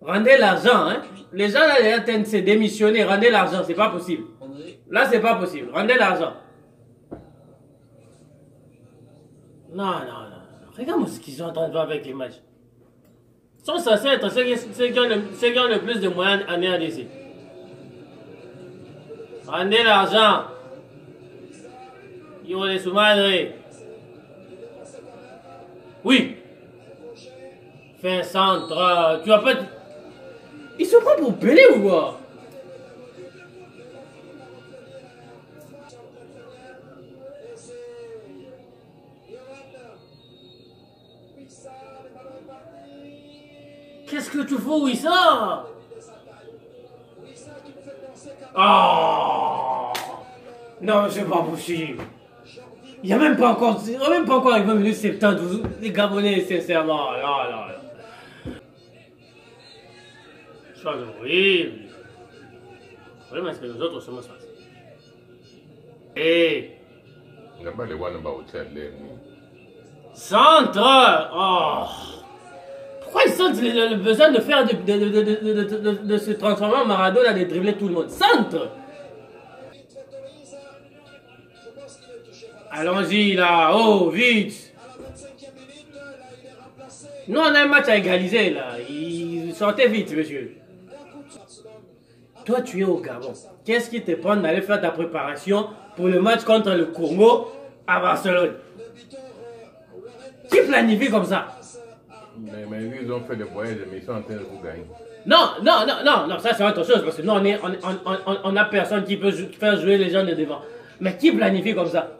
Rendez l'argent, hein. Les gens là, les gens se démissionner, rendez l'argent, c'est pas possible. Là, c'est pas possible. Rendez l'argent. Non, non, non. Regarde-moi ce qu'ils sont en train de faire avec les matchs. Ils sont censés être ceux qui ont le plus de moyens en RDC. Rendez l'argent. Ils vont les sous-madrer. Oui. Fais un centre. Tu vas pas... Ils sont pas pour Pelé ou quoi? Qu'est-ce que tu fais, Wissa? Oh! Non, c'est pas possible. Il n'y a même pas encore avec 20 minutes 70, les Gabonais, sincèrement. Là, là. Chose horrible. Le problème, c'est que les autres sont passés. Et... Centre! Oh! Pourquoi ils sentent le besoin de faire de se transformer en Maradona, de dribbler tout le monde? Centre! Allons-y là, oh, vite! Nous, on a un match à égaliser là. Sortez vite, monsieur. Toi, tu es au Gabon. Qu'est-ce qui te prend d'aller faire ta préparation pour le match contre le Congo à Barcelone? Qui planifie comme ça? Mais ils ont fait des voyages, mais ils sont en train de vous gagner. Non, ça c'est autre chose parce que nous, on a personne qui peut faire jouer les gens de devant. Mais qui planifie comme ça?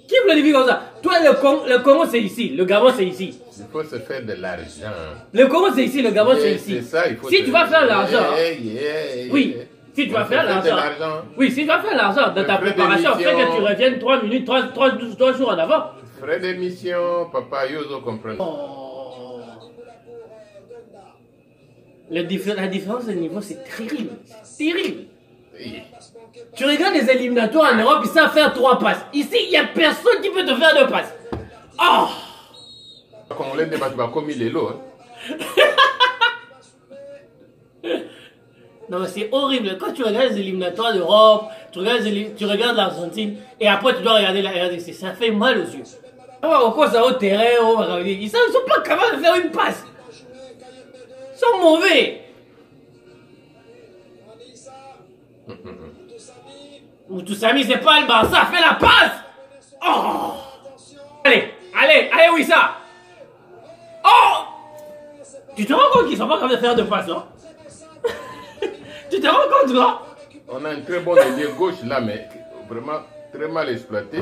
Qui planifie comme ça? Toi, le Congo c'est ici, le Gabon c'est ici. Il faut se faire de l'argent. Le Congo c'est ici, le Gabon c'est ici. Ça, il faut si tu vas faire l'argent, oui, si tu vas faire l'argent, oui, si tu vas faire l'argent dans ta préparation, fais que tu reviennes 3 minutes, 3 jours en avant. Frais d'émission, papa, Yozo comprend. Oh. La différence de niveau, c'est terrible. C'est terrible. Oui. Tu regardes les éliminatoires en Europe, ils savent faire 3 passes. Ici, il n'y a personne qui peut te faire 2 passes. Oh! Quand on les débat, tu vas comme il est là. Non, mais c'est horrible. Quand tu regardes les éliminatoires d'Europe, tu regardes l'Argentine, et après tu dois regarder la RDC, ça fait mal aux yeux. On croit ça au terrain, ils ne sont pas capables de faire une passe. Ils sont mauvais. Moutoussamy, c'est pas le Barça, fais la passe. Oh! Allez, Wissa. Oh! Tu te rends compte qu'ils sont pas capables de faire 2 passes, non? Tu te rends compte, là? On a un très bon ailier gauche là, mais vraiment très mal exploité.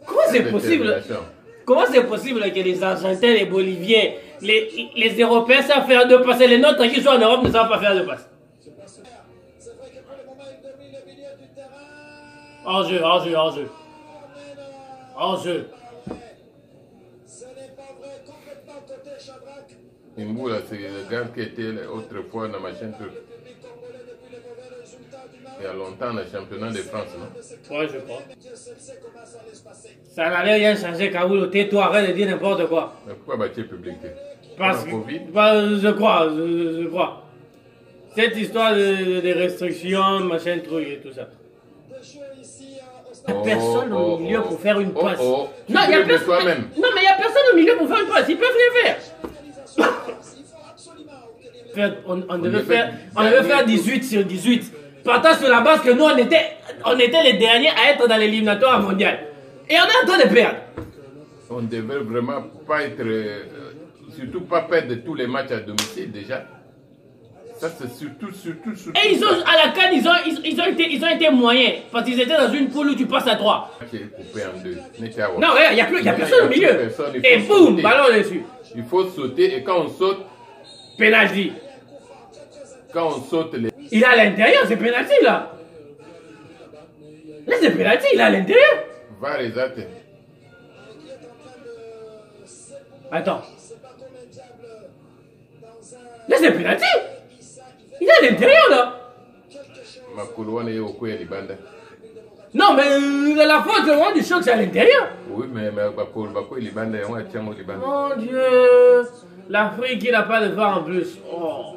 Comment c'est possible? Comment c'est possible que les Argentins, les Boliviens, les Européens savent faire 2 passes et les nôtres qui sont en Europe ne savent pas faire 2 passes? Hors-jeu. Imboula, c'est le gars qui était autrefois dans ma chaîne turque. Il y a longtemps, le championnat de France, non? Ouais, je crois. Ça n'allait rien changer, Kaoulou. Tais-toi, arrête de dire n'importe quoi. Mais pourquoi bâtir public? Parce que, je crois. Cette histoire de restrictions, machin, truc et tout ça. Il n'y a personne au milieu pour faire une passe. Non, il y a personne. Non, mais il n'y a personne au milieu pour faire une passe. Ils peuvent rien faire. On devait faire 18 sur 18. Partant sur la base que nous, on était les derniers à être dans l'éliminatoire mondial. Et on est en train de perdre. On devait vraiment pas être... surtout pas perdre tous les matchs à domicile déjà. Ça c'est surtout. Et ils ont, à la CAN, ils ont été moyens. Parce qu'ils étaient dans une poule où tu passes à 3. Coupé en 2. Non, il n'y a personne au milieu. Et boum, ballon dessus. Il faut sauter et quand on saute... Penalty. Quand on saute les... Il est à l'intérieur, c'est penalty là. Là c'est penalty, il est à l'intérieur. Va les actes. Attends. Là c'est penalty. Il est à l'intérieur là. Makulouane est au coin de Libanda. Non, mais la faute, le moment du choc, c'est à l'intérieur. Oui, mais il est bandé. Mon Dieu. L'Afrique, il n'a pas de VAR en plus. Oh.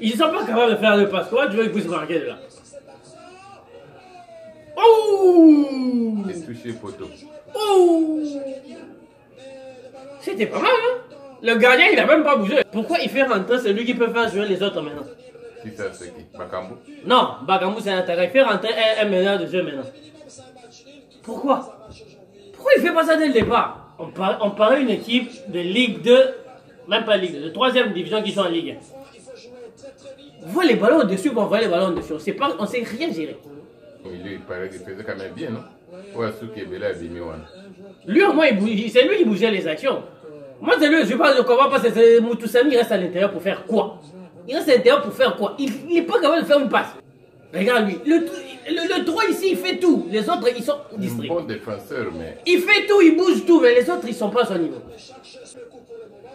Ils ne sont pas capables de faire le passe. Comment tu veux qu'ils puissent marquer de là? Oh! C'est touché poteau. Oh! C'était pas mal, hein? Le gardien, il n'a même pas bougé. Pourquoi il fait rentrer celui qui peut faire jouer les autres maintenant? Qui ça, c'est qui? Bakambu? Non, Bakambu, c'est un attaquant. Il fait rentrer un meneur de jeu maintenant. Pourquoi? Pourquoi il fait pas ça dès le départ? On parlait d'une équipe de Ligue 2, même pas Ligue 2, de 3e division qui sont en Ligue 1. On voit les ballons au-dessus, on voit les ballons au-dessus. On ne sait rien gérer. Il paraît qu'il faisait quand même bien, non? Ouais, ce qui est belé à Bimioan. Lui, au moins, c'est lui qui bougeait les actions. Moi, c'est lui, je ne comprends pas, c'est Moutoussamy, il reste à l'intérieur pour faire quoi? Il reste à l'intérieur pour faire quoi? Il n'est pas capable de faire une passe. Regarde lui, le 3 ici, il fait tout. Les autres, ils sont distraits. Bon défenseur, mais... Il fait tout, il bouge tout, mais les autres, ils ne sont pas à son niveau.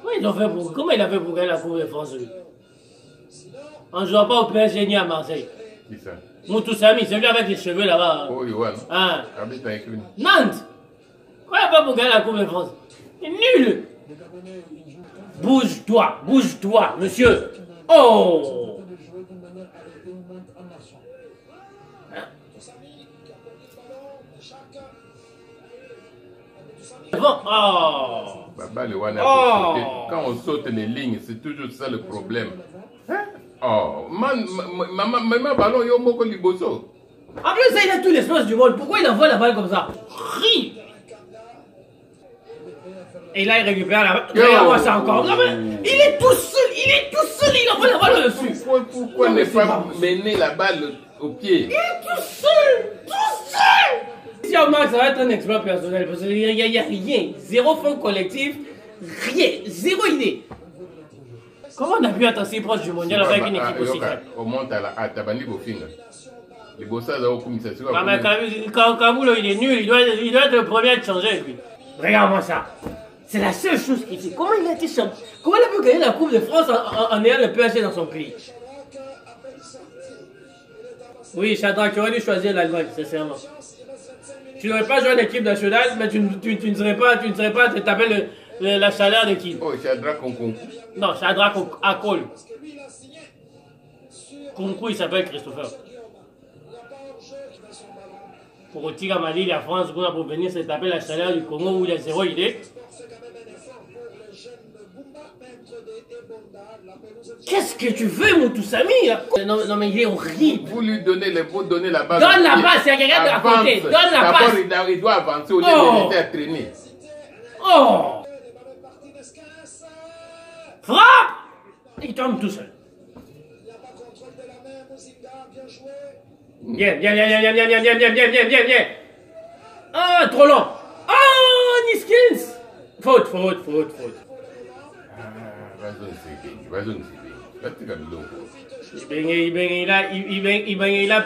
Comment il a fait pour gagner la Coupe de France, lui? On ne joue pas au PSG ni à Marseille. Qui ça? Moutoussamy, celui avec les cheveux là-bas. Oh, Yohan. Hein? Habite avec lui. Nantes! Quoi il a pas pour gagner la Coupe de France? Il est nul! Bouge-toi, monsieur! Oh! Bon, oh! Baba, le Wana, Oh. quand on saute les lignes, c'est toujours ça le problème. Hein? Oh, maman, ballon, yo moko liboso. En plus, ça, il a tout l'espace du monde. Pourquoi il envoie la balle comme ça? Ri! Et là, il récupère la balle. Regarde-moi ça encore. Non, mais il est tout seul, il envoie la balle dessus. Pourquoi ne pas mener la balle au pied? Il est tout seul! Si on marque, ça va être un exploit personnel parce qu'il n'y a rien. Zéro fond collectif, rien. Zéro idée. Comment on a pu être aussi proche du mondial avec une équipe aussi faible? On monte à Tabani Bofinga. Les bossas ont comme ça. Ah, mais Kaboul, il est nul. Il doit être le premier à être changé, lui. Regarde-moi ça. C'est la seule chose qu'il fait. Comment il a été champion? Comment il a pu gagner la Coupe de France en ayant le PSG dans son pays? Oui, Shadrach, tu aurais dû choisir l'Allemagne, sincèrement. Tu n'aurais pas joué en équipe nationale, mais tu ne serais pas, tu t'appelles la chaleur de qui? Oh, Shadrach Konkou. Non, Shadrach Akol. Konkou, il s'appelle Christopher. Pour retirer Mali, la France, pour venir se taper la chaleur du Congo où il y a zéro idée. Qu'est-ce que tu veux, Moutoussamy? Non, mais il est horrible. Vous lui donnez la balle. Donne la balle, c'est quelqu'un de la côté. Donne la balle. D'abord, il doit avancer au lieu de laisser traîner. Oh! Frappe! Il tombe tout seul. Viens. Ah, trop long. Oh, Niskins! Faute.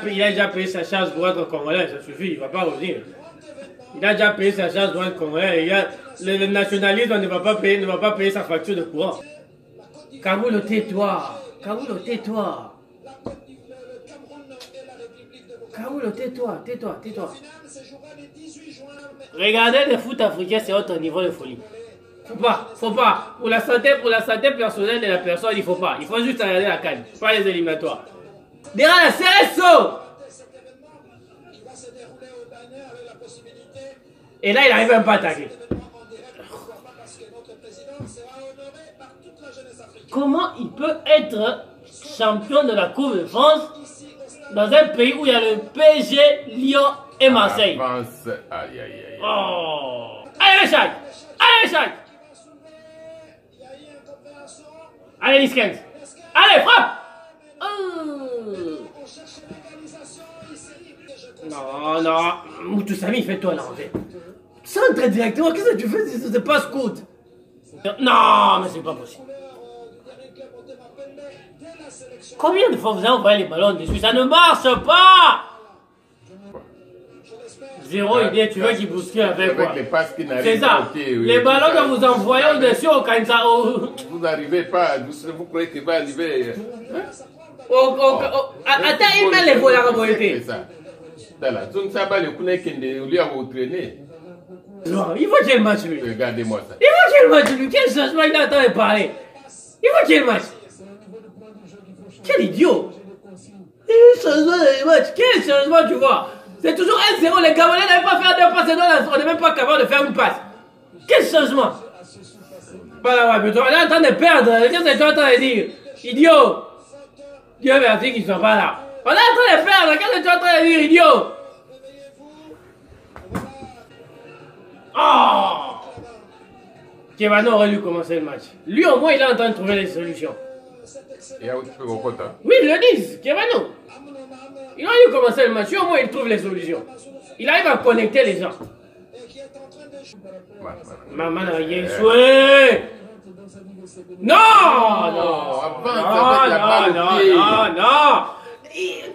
Il a déjà payé sa charge droite au Congolais, ça suffit, il ne va pas revenir. Il a déjà payé sa charge droite au Congolais. Le nationalisme ne va pas payer sa facture de courant. Kaboul, tais-toi. Regardez le foot africain, c'est autre niveau de folie. Faut pas. Pour la santé personnelle de la personne, il faut pas. Il faut juste regarder la canne, pas les éliminatoires. Derrière la CSO. Et là, il n'arrive même pas à attaquer. Comment il peut être champion de la Coupe de France dans un pays où il y a le PSG, Lyon et Marseille? Avance. Aïe. Oh. Allez, Chak. Allez, Niskens. Allez, frappe. Non. Moutoussamy, fais-toi l'enlever. Centre directement, qu'est-ce que tu fais? C'est pas scout. Non, mais c'est pas possible. Combien de fois vous avez envoyé les ballons dessus? Ça ne marche pas. Zéro idée, tu veux qu'il bouscule avec quoi? Les passes qui n'arrivent c'est ça. Okay, oui. Les ballons que vous envoyez au-dessus au Kansao. Vous n'arrivez pas, vous croyez qu'il va arriver. Attends, il met les volets à la moitié. Dans la zone, ça va le connaître qui lui a entraîné. Non, il faut quel match lui? Regardez-moi ça. Il faut quel match lui? Quel changement il a entendu parler? Il faut quel match? Quel idiot! Quel changement de match? Quel changement tu vois? C'est toujours 1-0, les Gabonais n'avaient pas fait 2 passes, on n'est même pas capable de faire une passe. Quel changement? Voilà, mais toi, on est en train de perdre. Qu'est-ce que tu es en train de dire? Idiot! Dieu merci qu'ils ne sont pas là. On est en train de perdre. Qu'est-ce que tu es en train de dire, idiot? Oh! Kevano aurait dû commencer le match. Lui, au moins, il est en train de trouver les solutions. Et où tu peux reconnaître? Oui, ils le disent, Kevano. Il aurait dû commencer le match. Lui, au moins, il trouve les solutions. Il arrive à connecter les gens. Maman a échoué. Non, non, non.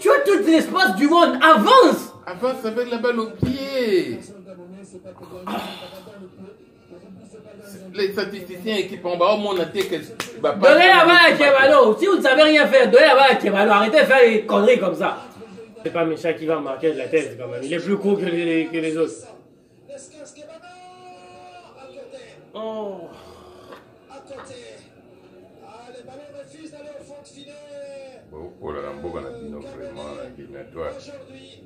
Tu as tout l'espace du monde. Avance. Avance avec la balle au pied. Les statisticiens équipent en bas au monde entier que... Donnez la balle à Kevano. Si vous ne savez rien faire, donnez la balle à Kevano. Arrêtez de faire des conneries comme ça. C'est pas Mécha qui va marquer de la tête quand même. Il est plus court que les autres. Oh.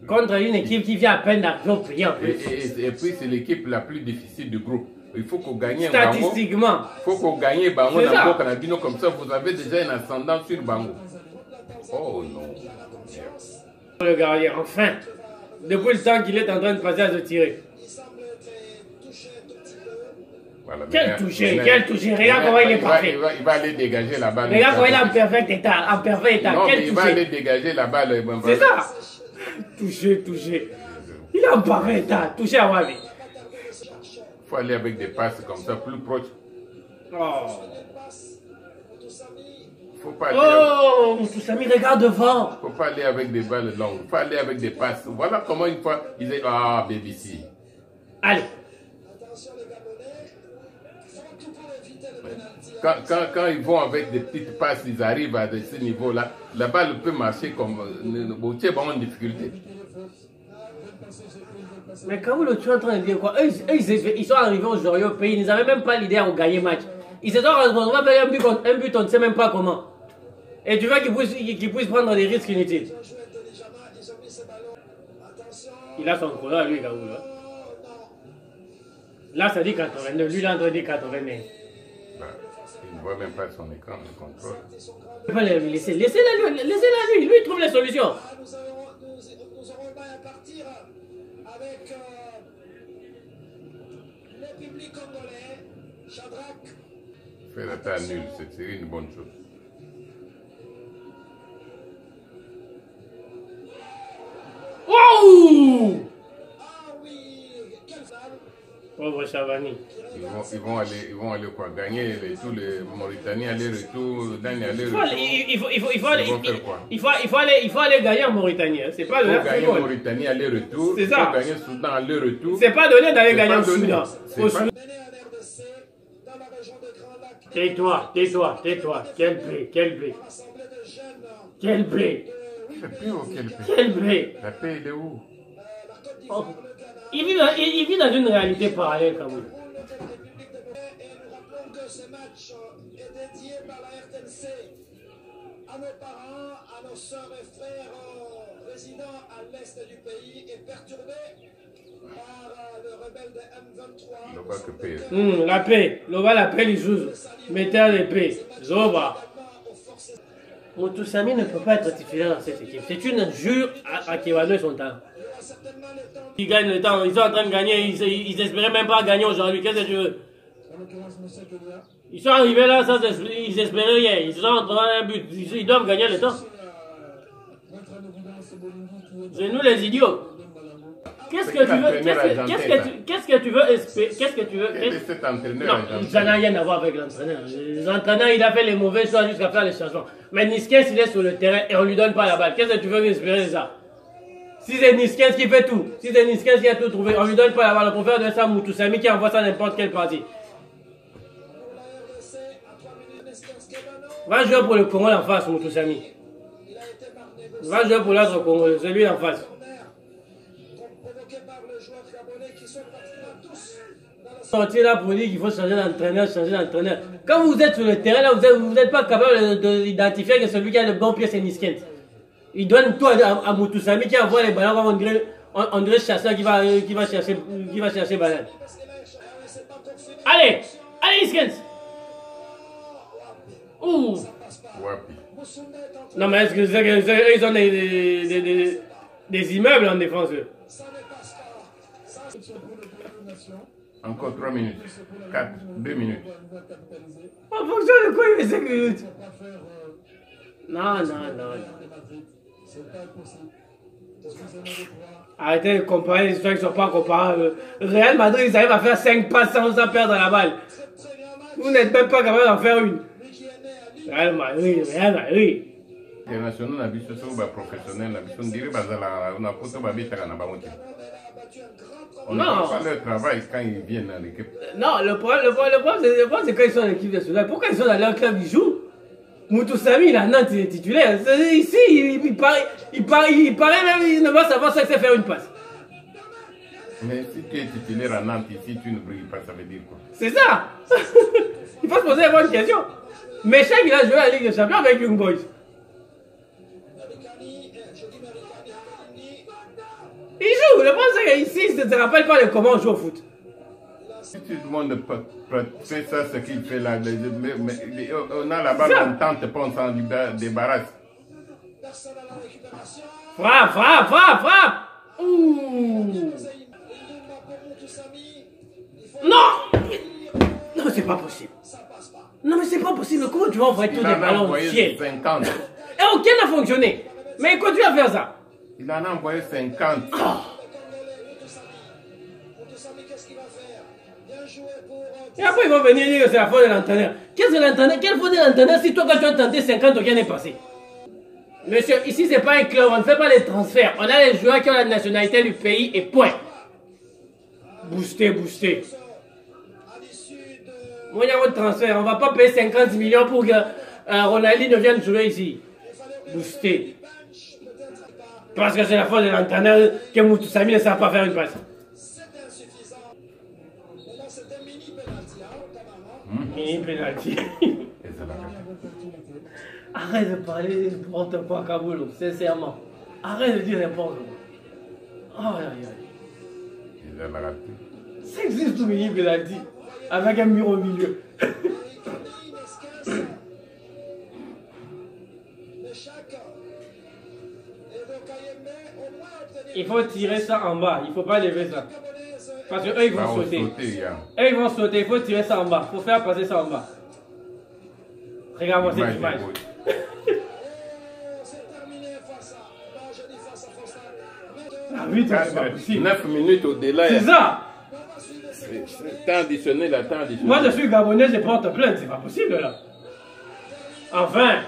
Contre une équipe qui vient à peine d'arriver au pays en plus. Et puis c'est l'équipe la plus difficile du groupe. Il faut qu'on gagne statistiquement. Il faut qu'on gagne Bango dans le Canadino, comme ça vous avez déjà un ascendant sur Bango. Oh non. Le gardien, enfin. Depuis le temps qu'il est en train de passer à se tirer. Voilà, quel touché, regarde comment il est parfait. Il va aller dégager la balle. Regarde comment il est en parfait état, Non, quel il touché. va aller dégager la balle. C'est ça. Touché. Il est en parfait état, touché à Wabi. Il faut aller avec des passes comme ça, plus proches. Oh. Faut pas aller Moussami, regarde devant. Faut pas aller avec des balles longues, faut aller avec des passes. Voilà comment une fois, ils disent, ah, BBC. Allez. Quand ils vont avec des petites passes, ils arrivent à ce niveau-là, la balle peut marcher comme en difficulté. Mais quand vous tu es en train de dire quoi? Eux, ils sont arrivés aujourd'hui au pays, ils n'avaient même pas l'idée à gagner match. Ils se sont retrouvés avec un but, on ne sait même pas comment. Et tu veux qu'ils puissent prendre des risques inutiles. Il a son collant, lui, Gaoul. Là, ça dit 89, lui, là, on dit 89. Il ne voit même pas son écran de contrôle. Il faut le laisser. Laissez-la lui. Lui, il trouve les solutions. Nous aurons pas à partir avec le public congolais, Shadrach. Faire la taille nulle, c'est une bonne chose. Wow! Ah oui, quelle femme! Pauvre Chavani. Ils vont aller quoi? Gagner tous les Mauritaniens aller-retour, Dani aller-retour. Il faut aller gagner en Mauritanie. C'est pas donné. Il faut gagner en Mauritanie aller-retour. C'est ça. Il faut gagner Soudan aller-retour. C'est pas donné d'aller gagner en Soudan. Tais-toi. Quel blé. Quel blé ou quel blé? Quel blé? La paix, il est où? Oh. Il vit dans une réalité parallèle quand même. Nous rappelons que ce match est dédié par la RTNC à nos parents, à nos soeurs et frères résidant à l'est du pays et perturbés par le rebelle de M23. La paix. La paix, les choses. Mettez les paix. Zoba. Moutoussami ne peut pas être titulaire dans cette équipe. C'est une injure à Kevano et son temps. Ils gagnent le temps, ils sont en train de gagner, ils espéraient même pas gagner aujourd'hui. Qu'est-ce que tu veux? Ils sont arrivés là, ils espéraient rien. Ils sont en train d'un but. Ils doivent gagner le temps. C'est nous les idiots. Qu'est-ce que tu veux? Qu'est-ce que tu veux espérer? Qu'est-ce que tu veux? Cet entraîneur. Non, ça n'a rien à voir avec l'entraîneur. L'entraîneur, il a fait les mauvais choix jusqu'à faire les changements. Mais Niskens, il est sur le terrain et on lui donne pas la balle. Qu'est-ce que tu veux espérer de ça? Si c'est Niskens qui fait tout, si c'est Niskens qui a tout trouvé, on lui donne pas la balle. On peut faire de ça Moutoussami qui envoie ça n'importe quelle partie. Va jouer pour le Congo en face, Moutoussami. Va jouer pour l'autre Congo, celui en face. Sortir là pour dire qu'il faut changer d'entraîneur, changer d'entraîneur. Quand vous êtes sur le terrain, là, vous n'êtes pas capable d'identifier que celui qui a le bon pied, c'est Niskent. Il donne tout à Moutoussamy qui envoie les ballons comme on dirait chasseur qui va chercher banane. Allez, allez Niskent. Ouh. Non mais est-ce que ils ont des immeubles en défense eux? Encore 3 minutes. 4, 2 minutes. En fonction de quoi il met 5 minutes? Non. Arrêtez de comparer les histoires qui ne sont pas comparables. Real Madrid, ils arrivent à faire 5 passes sans perdre la balle. Vous n'êtes même pas capable d'en faire une. Real Madrid. International na biso so ba professionnel na biso ndire bazala na poto ba bitaka na bamonte. On ne fait pas leur travail quand ils viennent dans l'équipe. Non, le problème c'est quand ils sont en équipe nationale. Pourquoi ils sont dans leur club, ils jouent? Moutoussamy, il a Nantes, il est titulaire. Ici, il paraît même, il ne va savoir ça, c'est faire une passe. Mais si tu es titulaire à Nantes, ici, tu ne brilles pas, ça veut dire quoi? C'est ça. Il faut se poser la bonne question. Méchant, il a joué à la Ligue des Champions avec Young Boys. Il joue. Le problème, c'est qu'ici, il ne se rappelle pas de comment on joue au foot. Si tout le monde fait ça, ce qu'il fait là, on a la balle, on tente pas, on s'en débarrasse. Frappe. Ouh. Non, c'est pas possible. Non, mais c'est pas possible. Comment tu vas envoyer tous les ballons au ciel? 50. Et aucun n'a fonctionné. Mais il continue à faire ça. Il en a envoyé 50. Et après, ils vont venir dire que c'est la faute de l'entraîneur. Qu'est-ce que l'entraîneur? Quelle faute de l'entraîneur si toi, quand tu as tenté 50, aucun n'est passé? Monsieur, ici, c'est pas un club. On ne fait pas les transferts. On a les joueurs qui ont la nationalité du pays et point. Booster. Moi, il y a votre transfert. On ne va pas payer 50 millions pour que Ronaldinho vienne jouer ici. Booster. Parce que c'est la faute de l'entraîneur que Moutoussamy ne savent pas faire une passe. Mini penalty. Arrête de parler n'importe quoi, Kaboulou, sincèrement. Arrête de dire n'importe quoi. Il a raté. Ça existe tout mini penalty. Avec un mur au milieu. Il faut tirer ça en bas, il ne faut pas lever ça. Parce qu'eux ils vont sauter. Eux ils vont sauter, il faut tirer ça en bas. Il faut faire passer ça en bas. Regarde-moi cette image. Ah oui, c'est 9 minutes au-delà. C'est ça. Temps additionnel, la temps additionnel. Moi je suis Gabonais, je porte plainte, c'est pas possible là. Enfin.